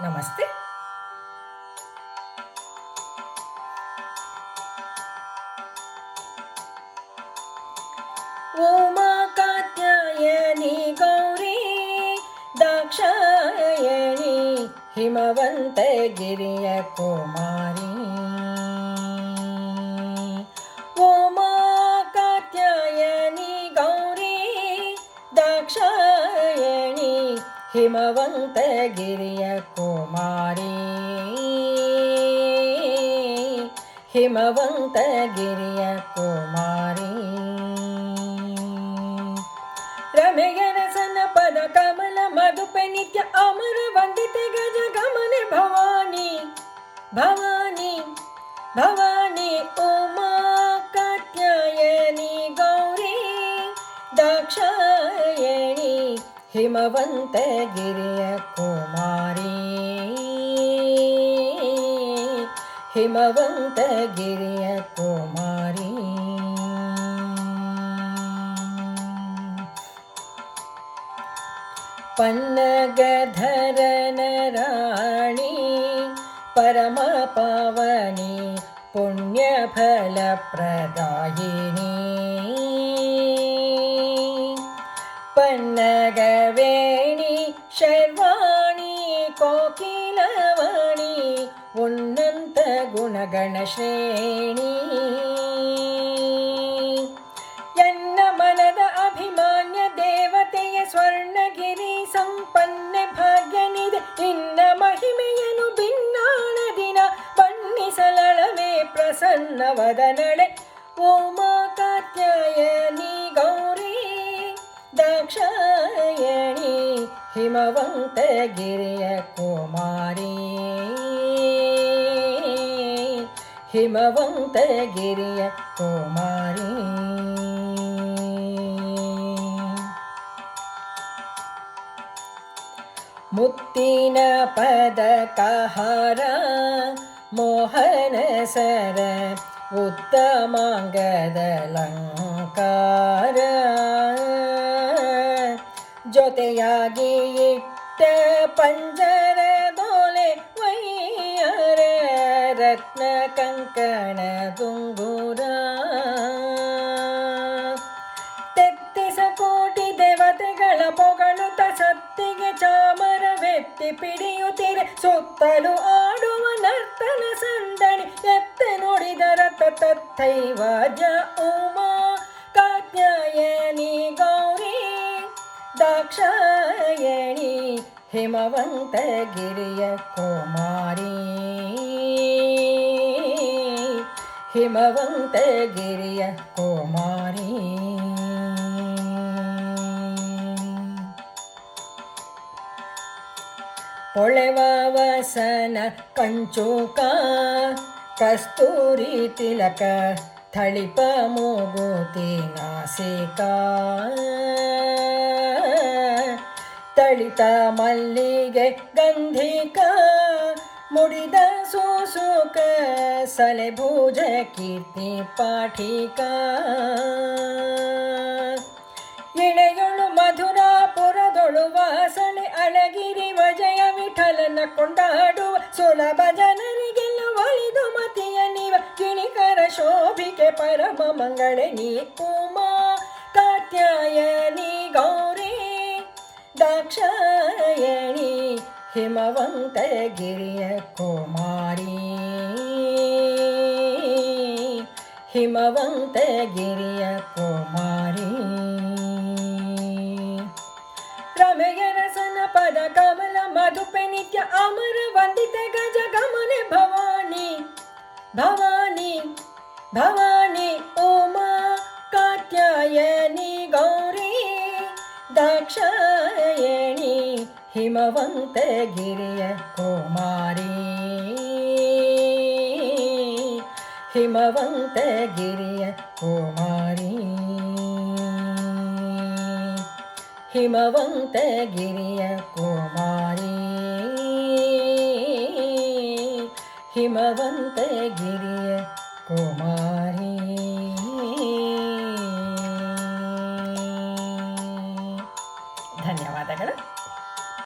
ನಮಸ್ತೆ. ಉಮಾ ಕಾತ್ಯಾಯನಿ ಗೌರಿ ದಾಕ್ಷಾಯಣಿ ಹಿಮವಂತಗಿರಿಯ ಕುಮಾರಿ. ಉಮಾ ಕಾತ್ಯಾಯನಿ ಗೌರಿ ದಾಕ್ಷಾಯಣಿ ಹಿಮವಂತಗಿರಿಯ ಕುಮಾರಿ. ಹಿಮವಂತಗಿರಿಯ ಕುಮಾರಿ. ರಮೆಯರಸನ ಪದ ಕಮಲ ಮಧುಪೆ ನಿತ್ಯ ಅಮರ ವಂದಿತೆ ಗಜ ಗಮನೆ ಭವಾನಿ. ಭವಾನಿ ಭವಾನಿ ಉಮಾ ಕಾತ್ಯಾಯನಿ ಗೌರಿ ದಾಕ್ಷಾಯಣಿ ಹಿಮವಂತಗಿರಿಯ ಕುಮಾರಿ. ಹಿಮವಂತಗಿರಿಯ ಕುಮಾರಿ. ಪನ್ನಗಧರನ ರಾಣಿ ಪರಮ ಪಾವನಿ ಪುಣ್ಯ ಫಲ ಪ್ರದಾಯಿನಿ. ಪನ್ನಗವೇಣಿ ಶರ್ವಾಣಿ ಕೋಕಿಲವಾಣಿ ಉನ್ನತ ಗುಣಗಣ ಶ್ರೇಣಿ. ಎನ್ನ ಮನದ ಅಭಿಮಾನ್ಯ ದೇವತೆಯ ಸ್ವರ್ಣಗಿರಿ ಸಂಪನ್ನ ಭಾಗ್ಯನಿದೆ. ನಿನ್ನ ಮಹಿಮೆಯನು ಭಿನ್ನಾಣ ದಿನ ಬಣ್ಣಿಸಲಳವೇ ಪ್ರಸನ್ನ ವದನಳೆ. ಉಮಾ ಕಾತ್ಯಾಯನಿ ಗೌರಿ ದಾಕ್ಷಾಯಣಿ ಹಿಮವಂತಗಿರಿಯ ಕುಮಾರಿ. ಹಿಮವಂತಗಿರಿಯ ಕುಮಾರಿ. ಮುತ್ತಿನ ಪದಕಹಾರ ಮೋಹನ ಸರ ಉತ್ತಮಾಂಗದಲಂಕಾರ. ಜೊತೆಯಾಗಿ ಇಟ್ಟ ಪಂಜರದೋಲೆ ವೈಯರ ರತ್ನ ಕಂಕಣ ದುಂಗುರ. ತೆತ್ತಿಸ ಕೋಟಿ ದೇವತೆಗಳ ಪೊಗಳುತ ಸತ್ತಿಗೆ ಚಾಮರವೆತ್ತಿ ಪಿಡಿಯುತ್ತಿರೆ. ಸುತ್ತಲೂ ಆಡುವ ನರ್ತನ ಸಂದಣಿ ಎತ್ತೆ ನುಡಿದರ ತತ್ತೈವ ಜ. ಉಮಾ ಕಾತ್ಯಾಯನಿ ಗೌರಿ ದಾಕ್ಷಾಯಣಿ ಹಿಮವಂತಗಿರಿಯ ಕುಮಾರಿ. ಹಿಮವಂತಗಿರಿಯ ಕುಮಾರಿ. ಪೊಳೆವ ವಸನ ಕಂಚುಕ ಕಸ್ತೂರಿ ತಿಲಕ ಥಳಿಪ ಮೂಗುತಿ ನಾಸಿಕ. ತಳಿತ ಮಲ್ಲಿಗೆ ಗಂಧಿಕ ಮುಡಿದ ಸೂಸುಕ ಸಲೆಭುಜ ಕೀರ್ತಿ ಪಾಠಿಕ. ಇಳೆಯೊಳು ಮಧುರಾಪುರದೊಳು ವಾಸನೆ ಅಳಗಿರಿ ವಜಯ ವಿಠಲನ ಕೊಂಡಾಡುವ ಸುಲಭ ಜನರಿಗೆಲ್ಲ ಒಲಿದು ಮತಿಯ ನೀವ. ಗಿಣಿಕರ ಶೋಭಿಕೆ ಪರಮ ಮಂಗಳೆ ನೀ. ಉಮಾ ಕಾತ್ಯಾಯನಿ ಗೌರಿ ದಾಕ್ಷಾಯಣಿ ಹಿಮವಂತಗಿರಿಯ ಕುಮಾರಿ. ಹಿಮವಂತಗಿರಿಯ ಕುಮಾರಿ. ರಮೆಯರಸನ ಪದ ಕಮಲ ಮಧುಪೆ ನಿತ್ಯ ಅಮರ ವಂದಿತೆ ಗಜ ಗಮನೆ ಭವಾನಿ. ಭವಾನಿ ಭವಾನಿ ಉಮಾ ಕಾತ್ಯಾಯನಿ ಗೌರಿ ದಾಕ್ಷಾಯಣಿ ಹಿಮವಂತಗಿರಿಯ ಕುಮಾರಿ. ಹಿಮವಂತಗಿರಿಯ ಕುಮಾರಿ. ಹಿಮವಂತಗಿರಿಯ ಕುಮಾರಿ. ಹಿಮವಂತಗಿರಿಯ ಕುಮಾರಿ.